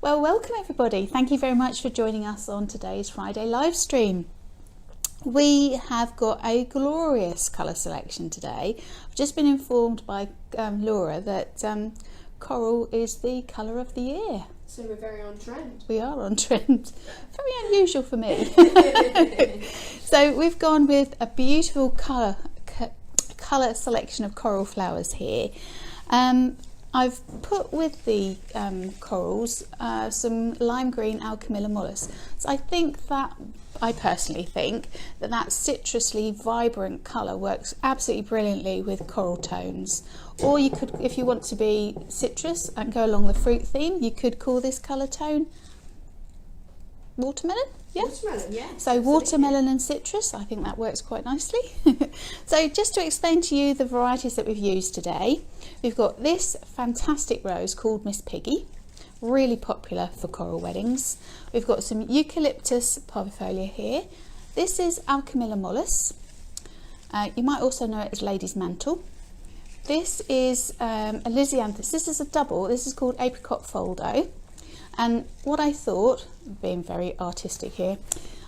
Well, welcome everybody. Thank you very much for joining us on today's Friday live stream. We have got a glorious colour selection today. I've just been informed by Laura that coral is the colour of the year. So we're very on trend. We are on trend. Very unusual for me. So we've gone with a beautiful colour selection of coral flowers here. I've put with the corals some lime green Alchemilla mollis. So I personally think that citrusly vibrant colour works absolutely brilliantly with coral tones. Or you could, if you want to be citrus and go along the fruit theme, you could call this colour tone watermelon. Yeah. Watermelon, yeah. So absolutely. Watermelon and citrus, I think that works quite nicely. So just to explain to you the varieties that we've used today, we've got this fantastic rose called Miss Piggy, really popular for coral weddings. We've got some eucalyptus parvifolia here. This is Alchemilla mollis. You might also know it as lady's mantle. This is a Lysianthus. This is a double. This is called apricot foldo. And what I thought, being very artistic here,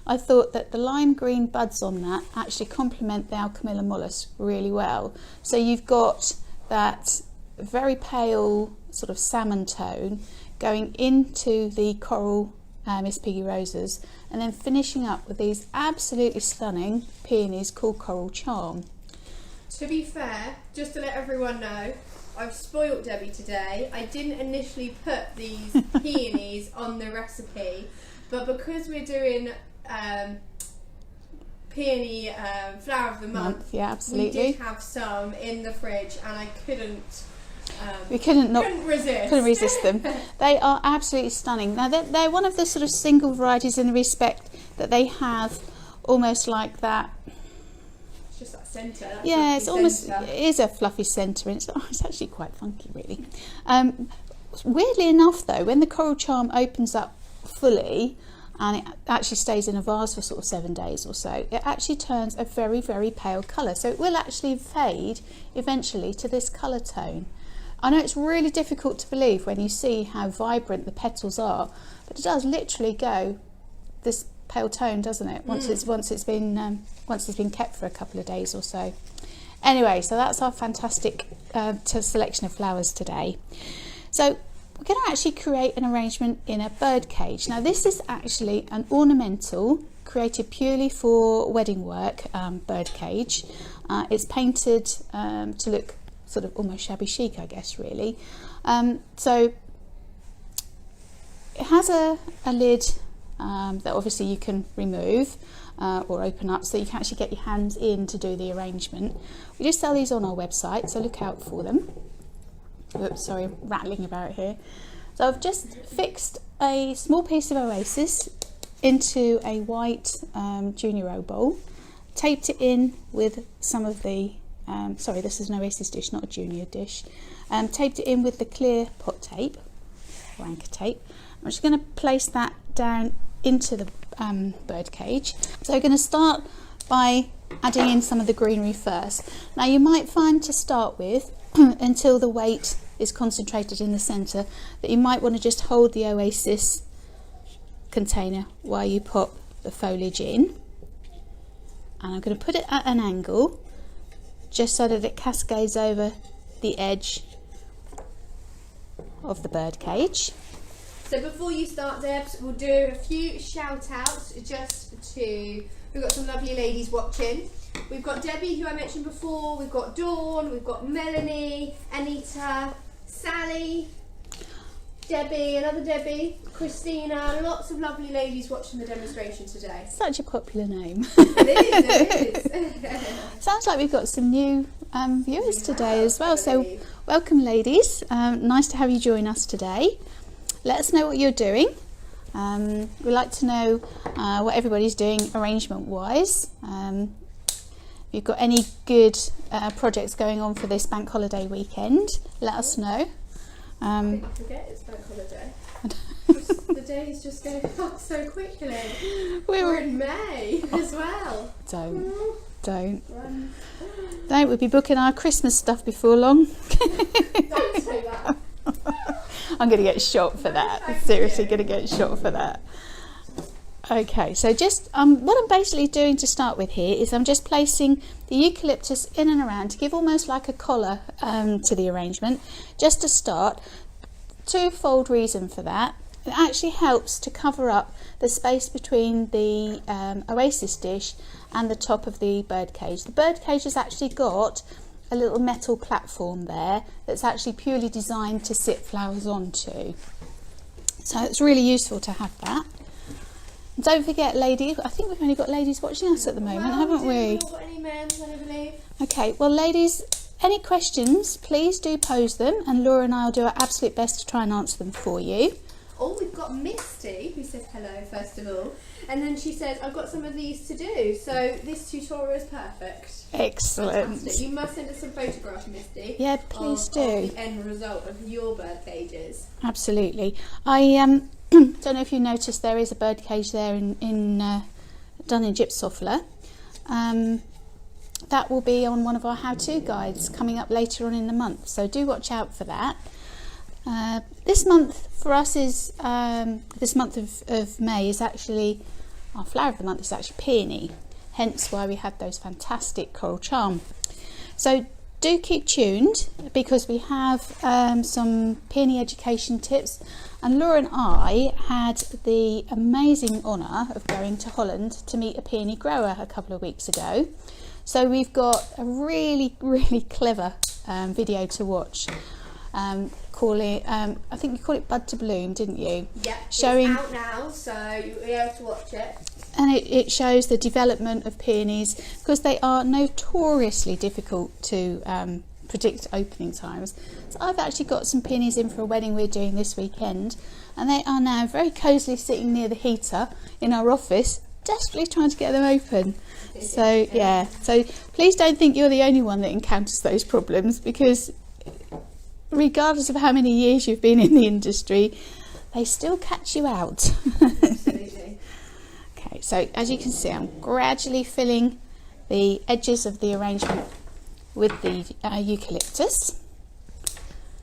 I thought that the lime green buds on that actually complement the Alchemilla mollis really well. So you've got that very pale sort of salmon tone going into the coral Miss Piggy roses, and then finishing up with these absolutely stunning peonies called Coral Charm. To be fair, just to let everyone know, I've spoilt Debbie today. I didn't initially put these peonies on the recipe, but because we're doing peony flower of the month, yeah, absolutely, we did have some in the fridge, and I couldn't resist them. They are absolutely stunning. Now they're one of the sort of single varieties in the respect that they have almost like that. Just that centre. Yeah, it's almost, it is a fluffy centre, and it's actually quite funky, really. Weirdly enough, though, when the Coral Charm opens up fully, and it actually stays in a vase for sort of 7 days or so, it actually turns a very, very pale colour. So it will actually fade eventually to this colour tone. I know it's really difficult to believe when you see how vibrant the petals are, but it does literally go this pale tone, doesn't it? Once it's been kept for a couple of days or so. Anyway, so that's our fantastic selection of flowers today. So we're going to actually create an arrangement in a bird cage. Now this is actually an ornamental created purely for wedding work bird cage. It's painted to look sort of almost shabby chic, I guess, really. So it has a lid that obviously you can remove or open up, so you can actually get your hands in to do the arrangement. We just sell these on our website, so look out for them. Oops, sorry, I'm rattling about here. So I've just fixed a small piece of Oasis into a white Junior bowl, taped it in with some of the sorry, this is an Oasis dish, not a Junior dish. Taped it in with the clear pot tape or anchor tape. I'm just going to place that down into the bird cage. So we're going to start by adding in some of the greenery first. Now you might find to start with, until the weight is concentrated in the centre, that you might want to just hold the Oasis container while you pop the foliage in. And I'm going to put it at an angle just so that it cascades over the edge of the bird cage. So before you start, Debs, we'll do a few shout outs we've got some lovely ladies watching. We've got Debbie, who I mentioned before, we've got Dawn, we've got Melanie, Anita, Sally, Debbie, another Debbie, Christina, lots of lovely ladies watching the demonstration today. Such a popular name. It is. Sounds like we've got some new viewers today as well. So welcome, ladies. Nice to have you join us today. Let us know what you're doing. We'd like to know what everybody's doing arrangement-wise. If you've got any good projects going on for this bank holiday weekend, let us know. I think I forget it's bank holiday. The days just go past so quickly. We're in May as well. Don't. We'll be booking our Christmas stuff before long. Don't say that. I'm going to get shot for that. Seriously, going to get shot for that. Okay, so just what I'm basically doing to start with here is I'm just placing the eucalyptus in and around to give almost like a collar to the arrangement, just to start. Twofold reason for that. It actually helps to cover up the space between the oasis dish and the top of the birdcage. The birdcage has actually got a little metal platform there that's actually purely designed to sit flowers onto. So it's really useful to have that. And don't forget, ladies, I think we've only got ladies watching us at the moment, haven't we? We've not got any men, I believe. Okay, well, ladies, any questions, please do pose them, and Laura and I will do our absolute best to try and answer them for you. Oh, we've got Misty, who said hello, first of all. And then she says, I've got some of these to do. So this tutorial is perfect. Excellent. Fantastic. You must send us some photographs, Misty. Yeah, please do. Of the end result of your bird cages. Absolutely. I don't know if you noticed there is a bird cage there done in gypsophila. That will be on one of our how-to guides coming up later on in the month. So do watch out for that. This month for us is this month of May is actually our flower of the month is actually peony, hence why we had those fantastic coral charm. So do keep tuned because we have some peony education tips, and Laura and I had the amazing honour of going to Holland to meet a peony grower a couple of weeks ago. So we've got a really clever video to watch. I think you call it Bud to Bloom, didn't you? Yeah, showing, it's out now, so you'll be able to watch it. And it shows the development of peonies, because they are notoriously difficult to predict opening times. So I've actually got some peonies in for a wedding we're doing this weekend, and they are now very cosily sitting near the heater in our office, desperately trying to get them open. So yeah, so please don't think you're the only one that encounters those problems, because regardless of how many years you've been in the industry, they still catch you out. Absolutely. Okay, so as you can see, I'm gradually filling the edges of the arrangement with the eucalyptus.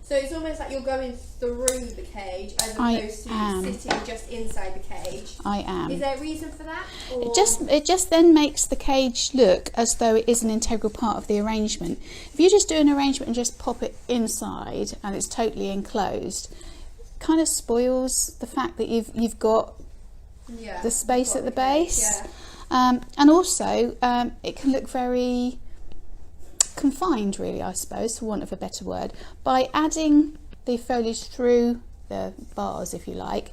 So it's almost like you're going through the cage as opposed to sitting just inside the cage. I am. Is there a reason for that? Or? It just then makes the cage look as though it is an integral part of the arrangement. If you just do an arrangement and just pop it inside and it's totally enclosed, it kind of spoils the fact that you've got the space at the base. Yeah. And also it can look very confined, really, I suppose, for want of a better word. By adding the foliage through the bars, if you like,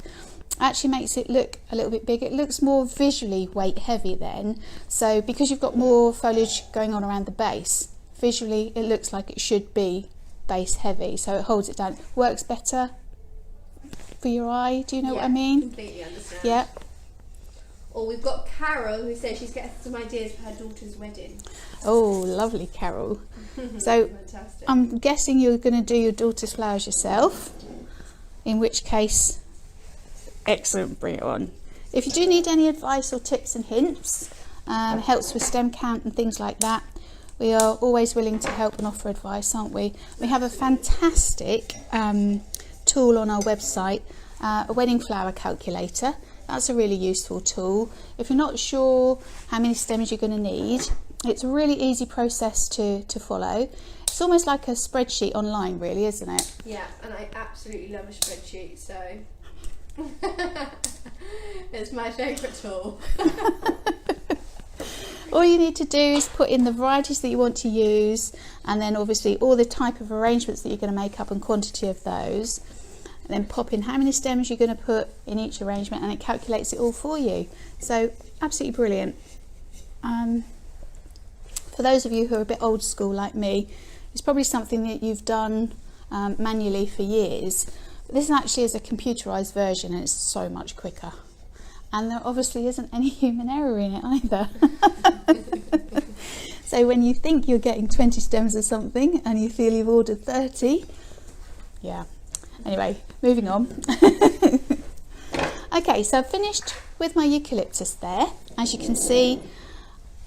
actually makes it look a little bit bigger. It looks more visually weight heavy then, so because you've got more foliage going on around the base, visually it looks like it should be base heavy, so it holds it down. Works better for your eye, do you know what I mean? Completely understand. Yeah. Or we've got Carol, who says she's getting some ideas for her daughter's wedding. Oh, lovely, Carol. So fantastic. I'm guessing you're going to do your daughter's flowers yourself, in which case, excellent, bring it on. If you do need any advice or tips and hints, helps with stem count and things like that, we are always willing to help and offer advice, aren't we? We have a fantastic tool on our website, a wedding flower calculator. That's a really useful tool. If you're not sure how many stems you're going to need, it's a really easy process to follow. It's almost like a spreadsheet online, really, isn't it? Yeah, and I absolutely love a spreadsheet, so it's my favourite tool. All you need to do is put in the varieties that you want to use, and then obviously all the type of arrangements that you're going to make up and quantity of those. And then pop in how many stems you're going to put in each arrangement, and it calculates it all for you. So absolutely brilliant. For those of you who are a bit old school like me, it's probably something that you've done manually for years. But this actually is a computerized version, and it's so much quicker. And there obviously isn't any human error in it either. So when you think you're getting 20 stems of something and you feel you've ordered 30, yeah. Anyway, moving on. Okay, so I've finished with my eucalyptus there. As you can see,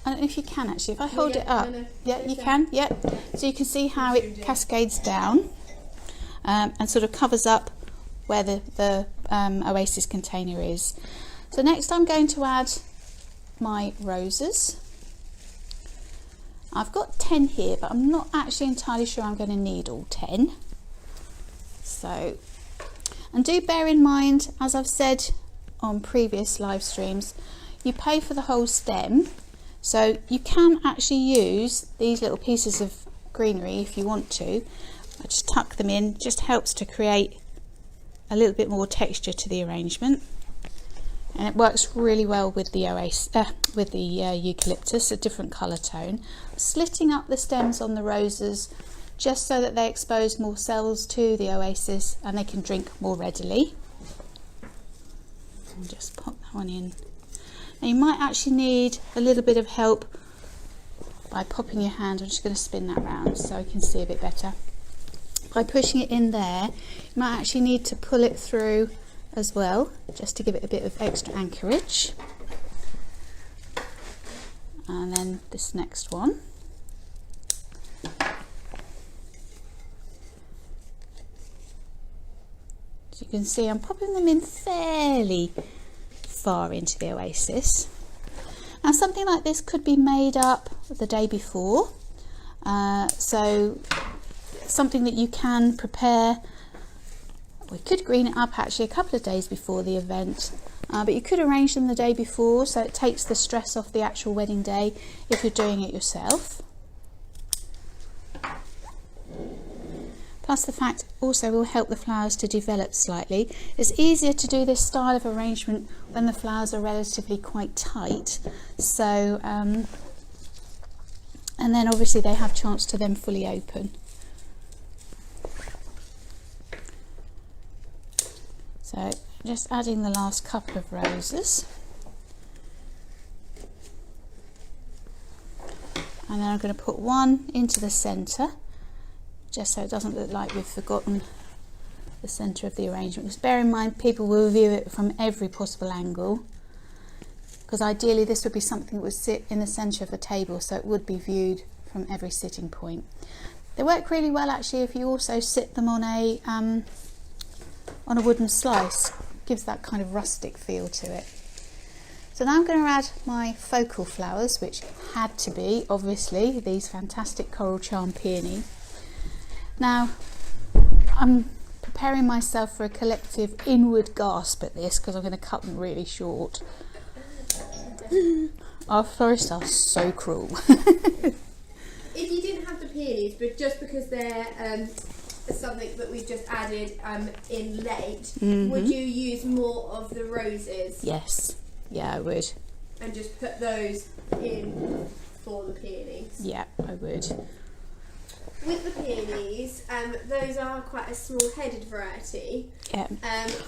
I don't know if you can actually, if I hold it up. Yeah, you can, so you can see how it cascades down and sort of covers up where the Oasis container is. So next I'm going to add my roses. I've got 10 here, but I'm not actually entirely sure I'm going to need all 10. So, and do bear in mind, as I've said on previous live streams, you pay for the whole stem, so you can actually use these little pieces of greenery if you want to. I just tuck them in, just helps to create a little bit more texture to the arrangement. And it works really well with the eucalyptus, a different colour tone. Slitting up the stems on the roses just so that they expose more cells to the Oasis and they can drink more readily. I'll just pop that one in. Now you might actually need a little bit of help by popping your hand. I'm just going to spin that round so I can see a bit better. By pushing it in there, you might actually need to pull it through as well, just to give it a bit of extra anchorage. And then this next one. As you can see, I'm popping them in fairly far into the Oasis. Now something like this could be made up the day before, so something that you can prepare. We could green it up actually a couple of days before the event, but you could arrange them the day before so it takes the stress off the actual wedding day if you're doing it yourself. Plus the fact also will help the flowers to develop slightly. It's easier to do this style of arrangement when the flowers are relatively quite tight, so and then obviously they have chance to then fully open. So just adding the last couple of roses, and then I'm going to put one into the centre just so it doesn't look like we've forgotten the centre of the arrangement, because bear in mind people will view it from every possible angle, because ideally this would be something that would sit in the centre of the table, so it would be viewed from every sitting point. They work really well actually if you also sit them on a wooden slice. Gives that kind of rustic feel to it. So now I'm going to add my focal flowers, which had to be obviously these fantastic Coral Charm peony. Now I'm preparing myself for a collective inward gasp at this because I'm going to cut them really short. Our florists are so cruel. If you didn't have the peonies, but just because they're something that we've just added in late, would you use more of the roses? Yes, yeah, I would. And just put those in for the peonies? Yeah, I would. With the peonies, those are quite a small-headed variety. Yeah.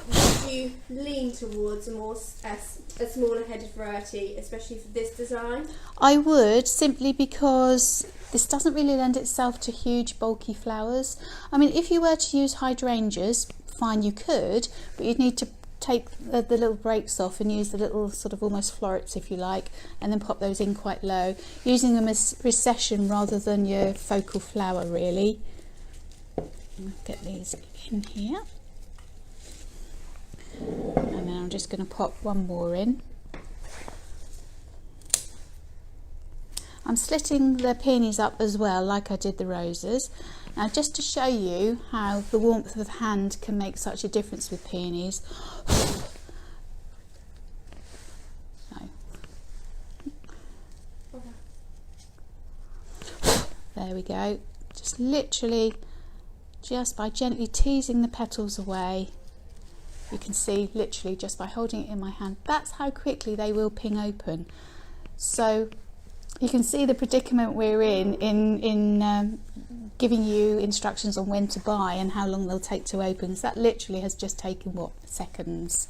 Would you lean towards a smaller-headed variety, especially for this design? I would, simply because this doesn't really lend itself to huge bulky flowers. I mean, if you were to use hydrangeas, fine, you could, but you'd need to take the little breaks off and use the little sort of almost florets, if you like, and then pop those in quite low, using them as recession rather than your focal flower really. Get these in here, and then I'm just going to pop one more in. I'm slitting the peonies up as well, like I did the roses. Now, just to show you how the warmth of the hand can make such a difference with peonies. There we go. Just literally, just by gently teasing the petals away, you can see literally just by holding it in my hand, that's how quickly they will ping open. So you can see the predicament we're in giving you instructions on when to buy and how long they'll take to open, because that literally has just taken, what, seconds.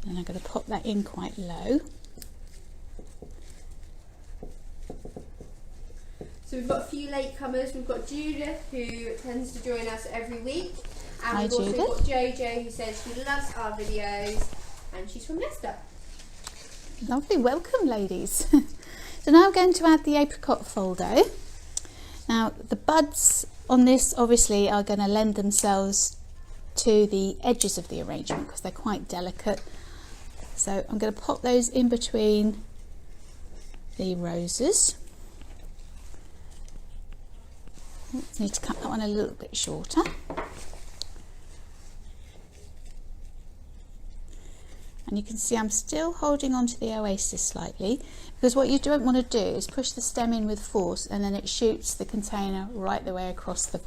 And I'm going to pop that in quite low. So we've got a few latecomers. We've got Judith, who tends to join us every week. And Hi, we've also Judith. got Jojo, who says she loves our videos, and she's from Leicester. Lovely, welcome ladies. So now I'm going to add the apricot foldo. Now the buds on this obviously are going to lend themselves to the edges of the arrangement because they're quite delicate. So I'm going to pop those in between the roses. Need to cut that one a little bit shorter. And you can see I'm still holding on to the oasis slightly, because what you don't want to do is push the stem in with force and then it shoots the container right the way across the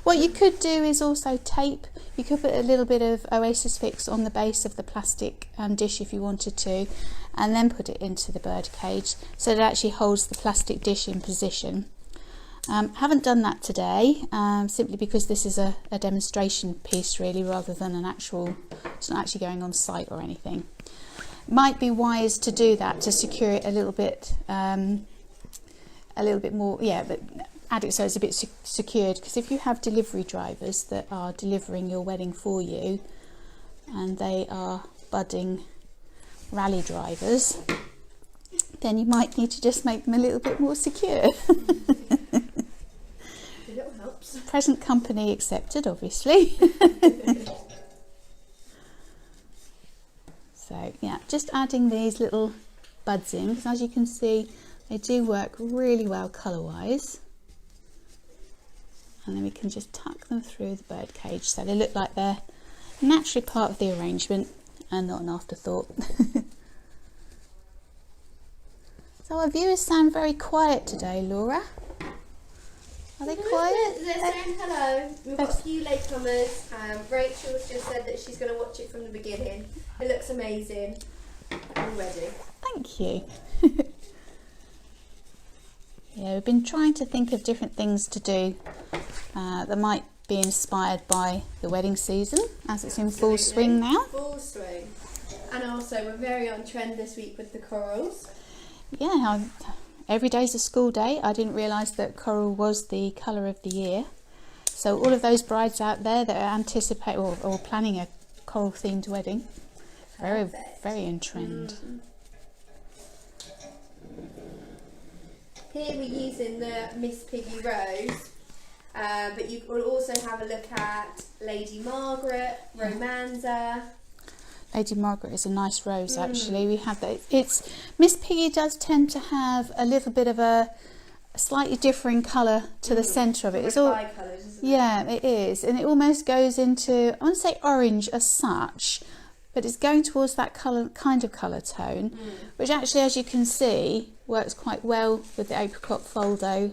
What you could do is also tape. You could put a little bit of Oasis Fix on the base of the plastic dish if you wanted to, and then put it into the bird cage so that it actually holds the plastic dish in position. Haven't done that today, simply because this is a demonstration piece really, rather than an actual, it's not actually going on site or anything. Might be wise to do that to secure it a little bit more, yeah, but add it so it's a bit secured, because if you have delivery drivers that are delivering your wedding for you and they are budding rally drivers, then you might need to just make them a little bit more secure. It helps. Present company accepted, obviously. So yeah, just adding these little buds in, because as you can see they do work really well colour wise. And then we can just tuck them through the bird cage so they look like they're naturally part of the arrangement and not an afterthought. So our viewers sound very quiet today, Laura. Are they quiet? They're saying hello. We've got a few latecomers. Rachel's just said that she's going to watch it from the beginning. It looks amazing already. Thank you. Yeah, we've been trying to think of different things to do that might be inspired by the wedding season, as it's in full swing now. Full swing. And also we're very on trend this week with the corals. Yeah, every day's a school day. I didn't realise that coral was the colour of the year. So all of those brides out there that are anticipating or planning a coral themed wedding, very, very in trend. Here we're using the Miss Piggy Rose, but you will also have a look at Lady Margaret, Romanza. Lady Margaret is a nice rose actually. We have that. It's Miss Piggy does tend to have a little bit of a slightly differing colour to the centre of it. It's all Colours, isn't yeah, it is, and it almost goes into, I wouldn't say orange as such, but it's going towards that kind of colour tone, which actually, as you can see, works quite well with the apricot foldo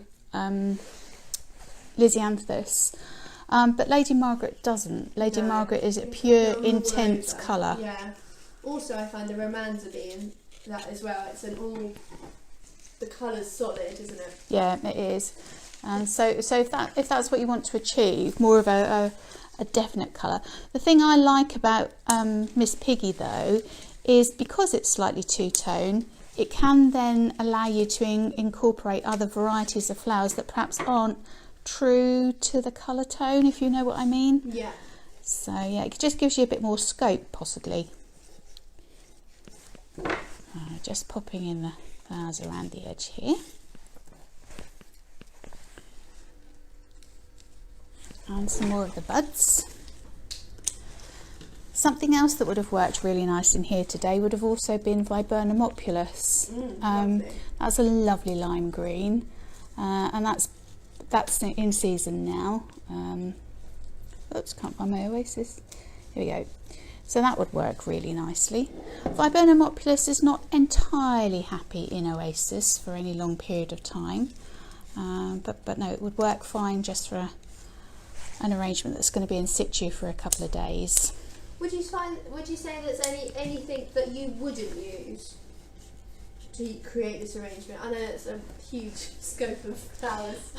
Lysianthus. But Lady Margaret doesn't. Lady Margaret is a pure, intense colour. Yeah. Also, I find the Romanza being that as well. It's the colour's solid, isn't it? Yeah, it is. And so if that's what you want to achieve, more of a definite colour. The thing I like about Miss Piggy though is because it's slightly two-tone, it can then allow you to incorporate other varieties of flowers that perhaps aren't true to the colour tone, if you know what I mean. Yeah. So yeah, it just gives you a bit more scope possibly. Just popping in the flowers around the edge here. And some more of the buds. Something else that would have worked really nice in here today would have also been Viburnum opulus. That's a lovely lime green, and that's in season now. Oops, can't find my oasis. Here we go. So that would work really nicely. Viburnum opulus is not entirely happy in oasis for any long period of time, but no, it would work fine just for an arrangement that's going to be in situ for a couple of days. Would you say there's anything that you wouldn't use to create this arrangement? I know it's a huge scope of flowers.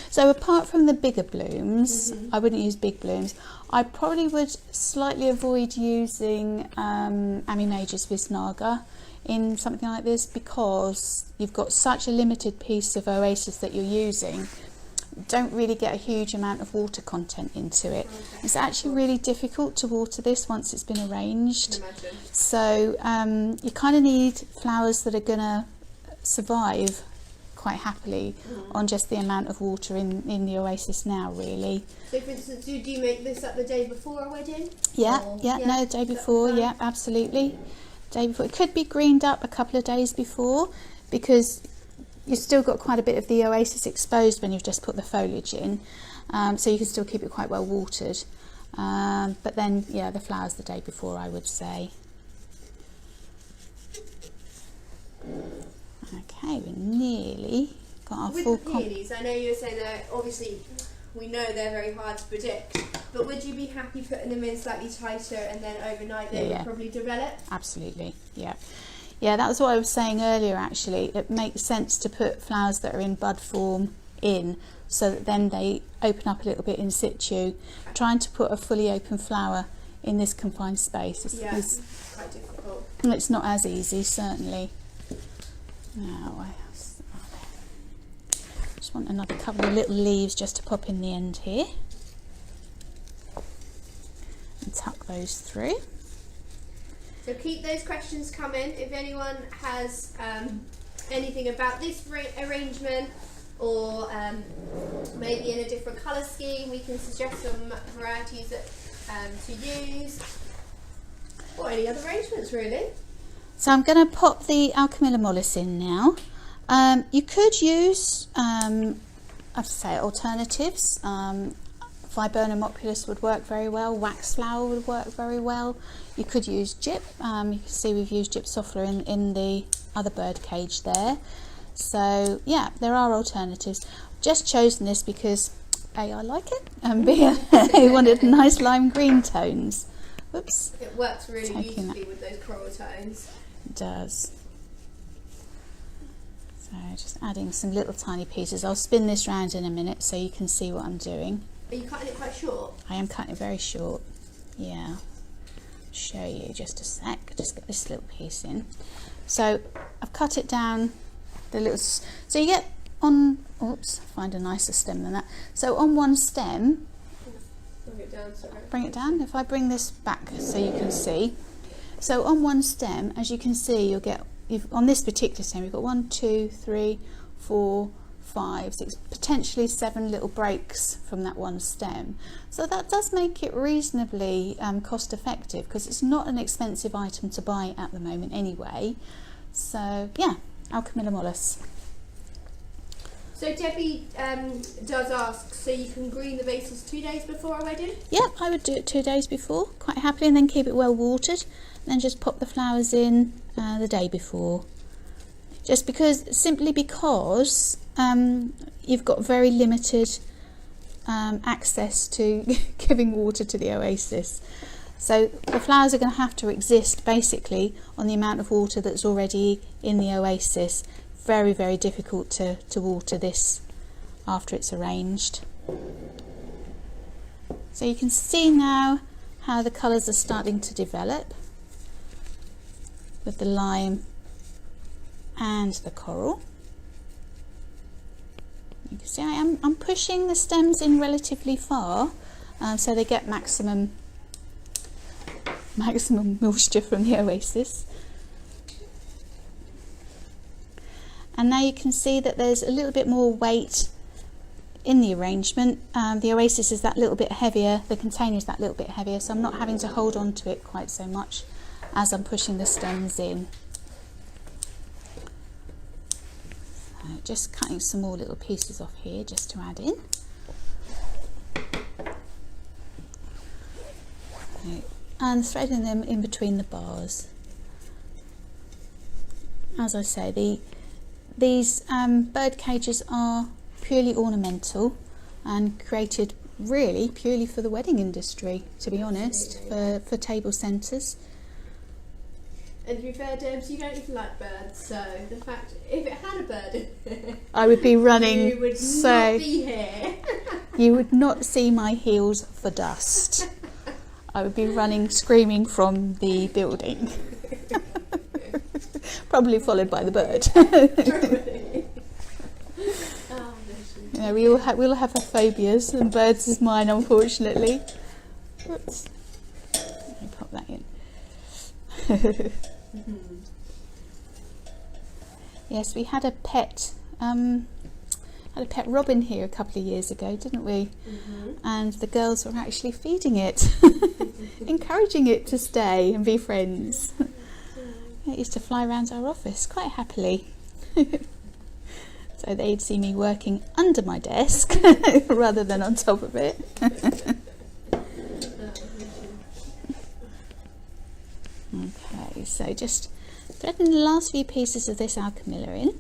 So apart from the bigger blooms, I wouldn't use big blooms. I probably would slightly avoid using Amimagus visnaga in something like this, because you've got such a limited piece of oasis that you're using. Don't really get a huge amount of water content into it. It's actually really difficult to water this once it's been arranged. So you kind of need flowers that are going to survive quite happily on just the amount of water in the oasis now, really. So for instance, do you make this up the day before a wedding? Yeah, no, the day before, yeah, absolutely. Day before. It could be greened up a couple of days before, because you've still got quite a bit of the oasis exposed when you've just put the foliage in, so you can still keep it quite well watered. But then, yeah, the flowers the day before, I would say. Okay, we're nearly got our full. With the peonies, I know you were saying that obviously we know they're very hard to predict, but would you be happy putting them in slightly tighter and then overnight they would probably develop? Absolutely, yeah. Yeah, that was what I was saying earlier actually. It makes sense to put flowers that are in bud form in, so that then they open up a little bit in situ. Trying to put a fully open flower in this confined space is quite difficult. It's not as easy, certainly. Now, I just want another couple of little leaves just to pop in the end here. And tuck those through. So keep those questions coming. If anyone has anything about this arrangement, or maybe in a different colour scheme, we can suggest some varieties that, to use, or any other arrangements really. So I'm going to pop the Alchemilla mollis in now. You could use, I'd say, alternatives. Viburnum opulus would work very well. Wax flower would work very well. You could use gyp. You can see we've used gypsophila in the other bird cage there. So yeah, there are alternatives. Just chosen this because A, I like it, and B, I wanted nice lime green tones. Whoops. It works really beautifully with those coral tones. It does. So just adding some little tiny pieces. I'll spin this round in a minute so you can see what I'm doing. Are you cutting it quite short? I am cutting it very short. Yeah. I'll show you just a sec. Just get this little piece in. So I've cut it down the little. So you get on. Oops. Find a nicer stem than that. So on one stem. Bring it down. Sorry. Bring it down. If I bring this back so you can see. So on one stem, as you can see, you'll get. On this particular stem, you've got 1, 2, 3, 4, 5, 6, potentially 7 little breaks from that one stem. So that does make it reasonably cost effective, because it's not an expensive item to buy at the moment anyway. So yeah, Alchemilla mollis. So Debbie does ask, so you can green the vases 2 days before a wedding? Yep, I would do it 2 days before, quite happily, and then keep it well watered, and then just pop the flowers in the day before. Simply because you've got very limited access to giving water to the oasis. So the flowers are going to have to exist basically on the amount of water that's already in the oasis. Very, very difficult to water this after it's arranged. So you can see now how the colours are starting to develop with the lime and the coral. You can see I'm pushing the stems in relatively far so they get maximum moisture from the oasis. And now you can see that there's a little bit more weight in the arrangement. The oasis is that little bit heavier, the container is that little bit heavier, so I'm not having to hold on to it quite so much as I'm pushing the stems in. So just cutting some more little pieces off here just to add in. And threading them in between the bars. As I say, these bird cages are purely ornamental and created really purely for the wedding industry, to be honest, for table centres. And to be fair, Debs, you don't even like birds, so the fact, if it had a bird in it, I would be running. You would not be here. You would not see my heels for dust. I would be running, screaming from the building. Probably followed by the bird. You know, we'll have our phobias, and birds is mine, unfortunately. Oops. Let me pop that in. Yes, we had a pet had a pet robin here a couple of years ago, didn't we? And the girls were actually feeding it, encouraging it to stay and be friends. It used to fly around our office quite happily. So they'd see me working under my desk rather than on top of it. Okay, so just threading the last few pieces of this alchemilla in.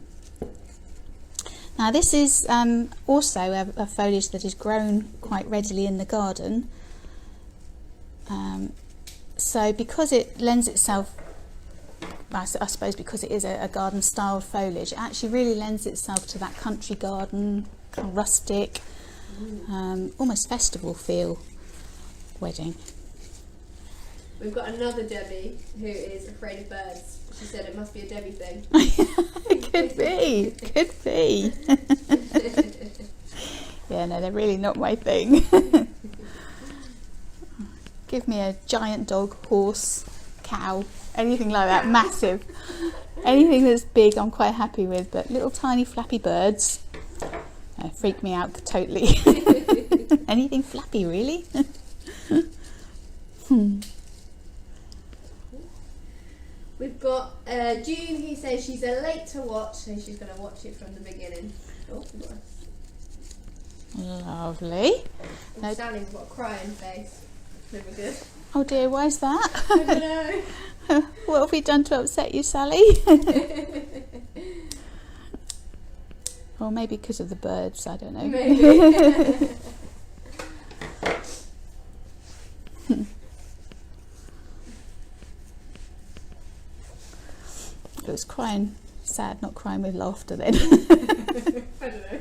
Now this is also a foliage that is grown quite readily in the garden. So because it lends itself, I suppose because it is a garden style foliage, it actually really lends itself to that country garden, kind of rustic, almost festival feel wedding. We've got another Debbie who is afraid of birds. She said it must be a Debbie thing. It could be. Yeah, no, they're really not my thing. Give me a giant dog, horse, cow, anything like that, massive. Anything that's big I'm quite happy with, but little tiny flappy birds freak me out totally. Anything flappy, really. We've got June who says she's a late to watch, so she's going to watch it from the beginning. Oh, lovely. Sally's got a crying face. Never good. Oh dear, why is that? I don't know. What have we done to upset you, Sally? Or maybe because of the birds, I don't know. Maybe. It was crying sad, not crying with laughter then. I don't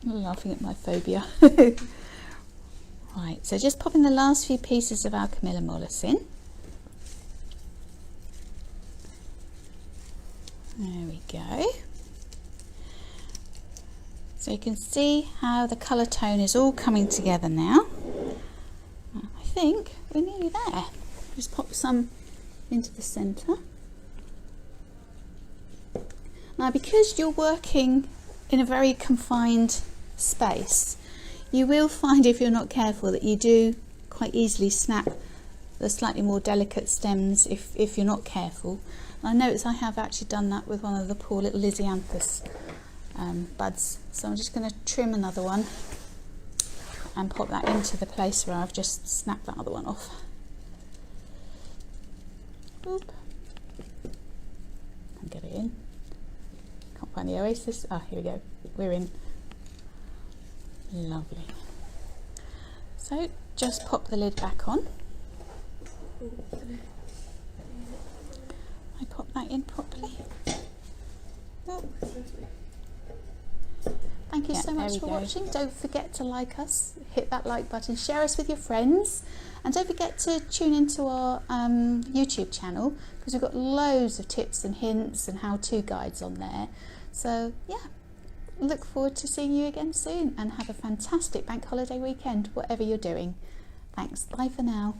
know. Laughing at my phobia. Right, so just popping the last few pieces of alchemilla mollis in. There we go. So you can see how the colour tone is all coming together now. I think we're nearly there. Just pop some into the centre. Now, because you're working in a very confined space, you will find, if you're not careful, that you do quite easily snap the slightly more delicate stems if you're not careful. And I notice I have actually done that with one of the poor little Lysianthus buds. So I'm just going to trim another one and pop that into the place where I've just snapped that other one off. Oop. And get it in. Can't find the oasis. Ah, here we go. We're in. Lovely. So just pop the lid back on. I pop that in properly. Oh. Thank you so much for watching. Don't forget to like us, hit that like button, share us with your friends, and don't forget to tune into our YouTube channel, because we've got loads of tips and hints and how-to guides on there. So yeah, look forward to seeing you again soon, and have a fantastic bank holiday weekend, whatever you're doing. Thanks, bye for now.